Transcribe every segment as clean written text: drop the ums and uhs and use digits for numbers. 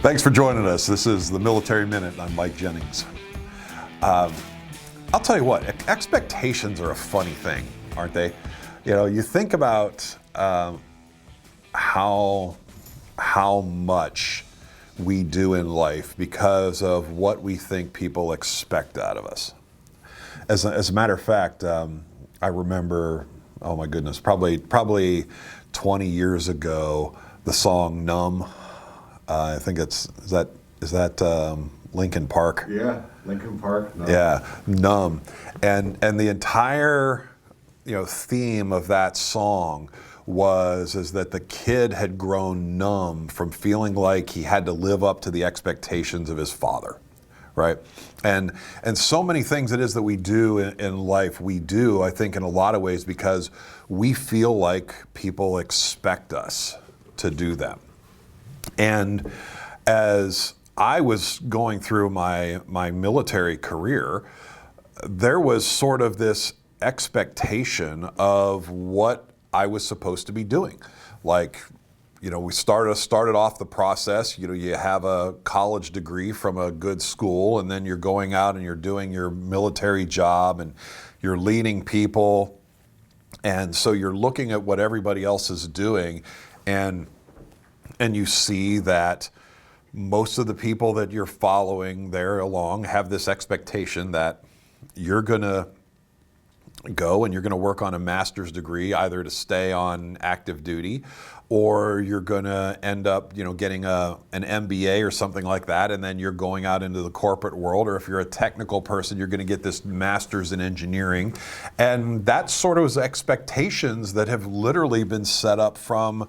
Thanks for joining us. This is the Military Minute. I'm Mike Jennings. I'll tell you what, expectations are a funny thing, aren't they? You know, you think about how much we do in life because of what we think people expect out of us. As a matter of fact, I remember, oh my goodness, probably 20 years ago, the song "Numb." I think is that Linkin Park? Yeah, Linkin Park. No. Yeah, "Numb," and the entire theme of that song is that the kid had grown numb from feeling like he had to live up to the expectations of his father, right? And so many things it is that we do in life, we do, I think, in a lot of ways because we feel like people expect us to do them. And as I was going through my military career, there was sort of this expectation of what I was supposed to be doing. Like, we started off the process, you have a college degree from a good school, and then you're going out and you're doing your military job and you're leading people. And so you're looking at what everybody else is doing, and you see that most of the people that you're following there along have this expectation that you're going to go and you're going to work on a master's degree either to stay on active duty, or you're going to end up getting an MBA or something like that, and then you're going out into the corporate world, or if you're a technical person, you're going to get this master's in engineering. And that's sort of expectations that have literally been set up from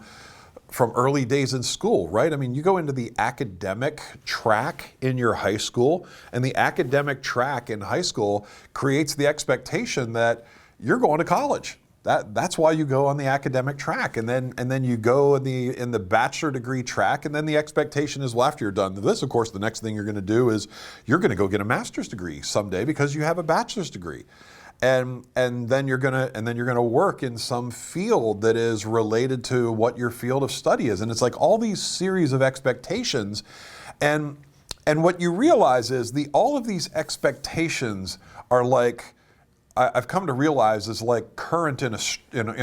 early days in school, right? I mean, you go into the academic track in your high school, and the academic track in high school creates the expectation that you're going to college. That's why you go on the academic track, and then you go in the bachelor degree track, and then the expectation is, well, after you're done this, of course, the next thing you're going to do is you're going to go get a master's degree someday because you have a bachelor's degree. And then you're gonna work in some field that is related to what your field of study is, and it's like all these series of expectations, and what you realize is all of these expectations are like, I've come to realize, is like current in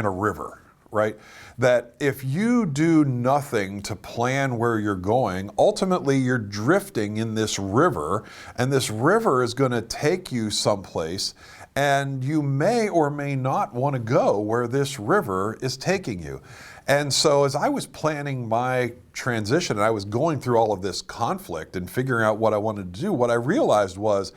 a river, right? That if you do nothing to plan where you're going, ultimately you're drifting in this river, and this river is going to take you someplace. And you may or may not want to go where this river is taking you. And so as I was planning my transition and I was going through all of this conflict and figuring out what I wanted to do, what I realized was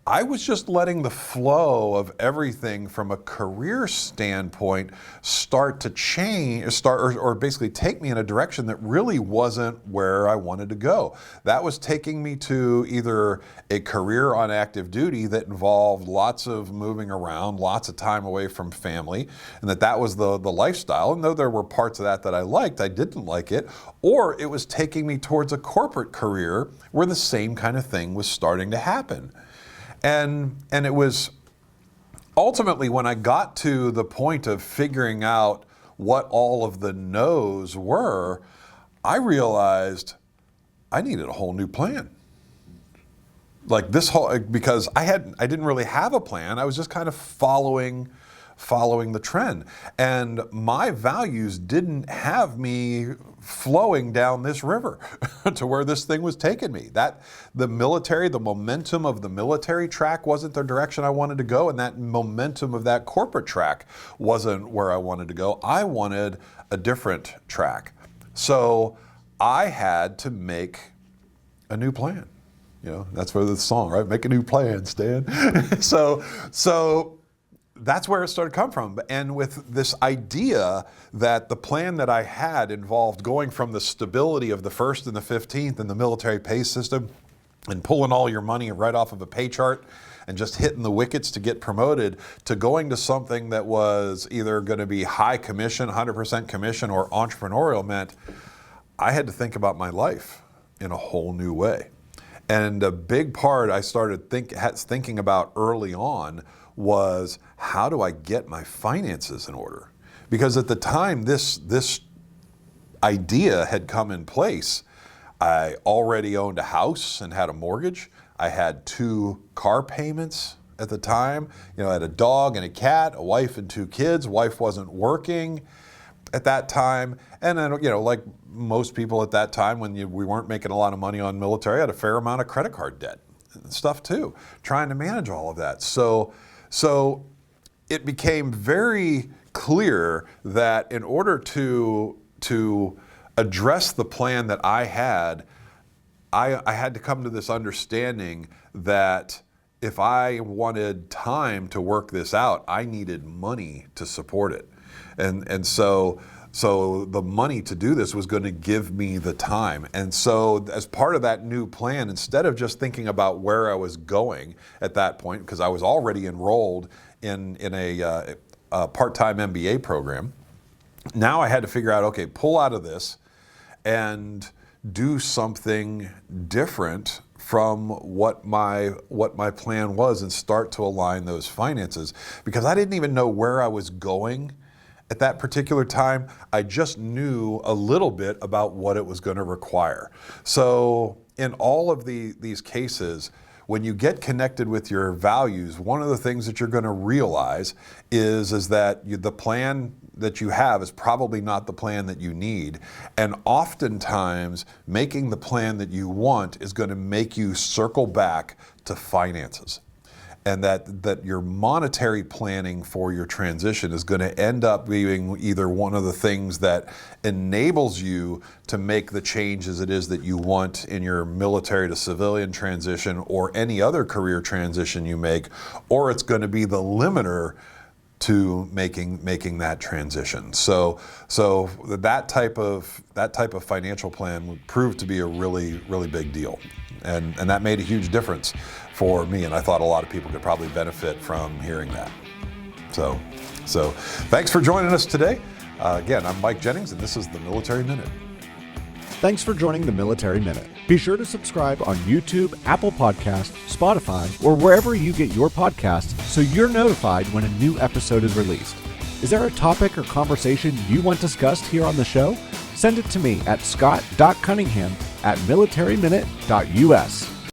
I was just letting the flow of everything from a career standpoint start to change, or basically take me in a direction that really wasn't where I wanted to go. That was taking me to either a career on active duty that involved lots of moving around, lots of time away from family, and that was the lifestyle. And though there were parts of that I liked, I didn't like it. Or it was taking me towards a corporate career where the same kind of thing was starting to happen. And it was ultimately when I got to the point of figuring out what all of the no's were, I realized I needed a whole new plan. Like because I didn't really have a plan. I was just kind of following the trend. And my values didn't have me flowing down this river to where this thing was taking me. The momentum of the military track wasn't the direction I wanted to go, and that momentum of that corporate track wasn't where I wanted to go. I wanted a different track. So I had to make a new plan. That's for the song, right? Make a new plan, Stan. So that's where it started to come from. And with this idea that the plan that I had involved going from the stability of the 1st and the 15th in the military pay system and pulling all your money right off of a pay chart and just hitting the wickets to get promoted, to going to something that was either going to be high commission, 100% commission, or entrepreneurial, meant I had to think about my life in a whole new way. And a big part I started thinking about early on was, how do I get my finances in order? Because at the time this idea had come in place, I already owned a house and had a mortgage. I had 2 car payments at the time. You know, I had a dog and a cat, a wife and 2 kids. Wife wasn't working at that time. And then, you know, like most people at that time, when we weren't making a lot of money on military, I had a fair amount of credit card debt and stuff too, trying to manage all of that. So it became very clear that in order to address the plan that I had to come to this understanding that if I wanted time to work this out, I needed money to support it. And so the money to do this was going to give me the time. And so as part of that new plan, instead of just thinking about where I was going at that point, because I was already enrolled in a part-time MBA program, now I had to figure out, okay, pull out of this and do something different from what my plan was and start to align those finances, because I didn't even know where I was going at that particular time. I just knew a little bit about what it was going to require. So in all of these cases, when you get connected with your values, one of the things that you're going to realize is that the plan that you have is probably not the plan that you need. And oftentimes, making the plan that you want is going to make you circle back to finances. And that your monetary planning for your transition is going to end up being either one of the things that enables you to make the changes it is that you want in your military to civilian transition or any other career transition you make, or it's going to be the limiter to making that transition. So that type of financial plan would prove to be a really, really big deal. And that made a huge difference for me, and I thought a lot of people could probably benefit from hearing that. So thanks for joining us today. Again, I'm Mike Jennings, and this is the Military Minute. Thanks for joining the Military Minute. Be sure to subscribe on YouTube, Apple Podcasts, Spotify, or wherever you get your podcasts so you're notified when a new episode is released. Is there a topic or conversation you want discussed here on the show? Send it to me at scott.cunningham@militaryminute.us.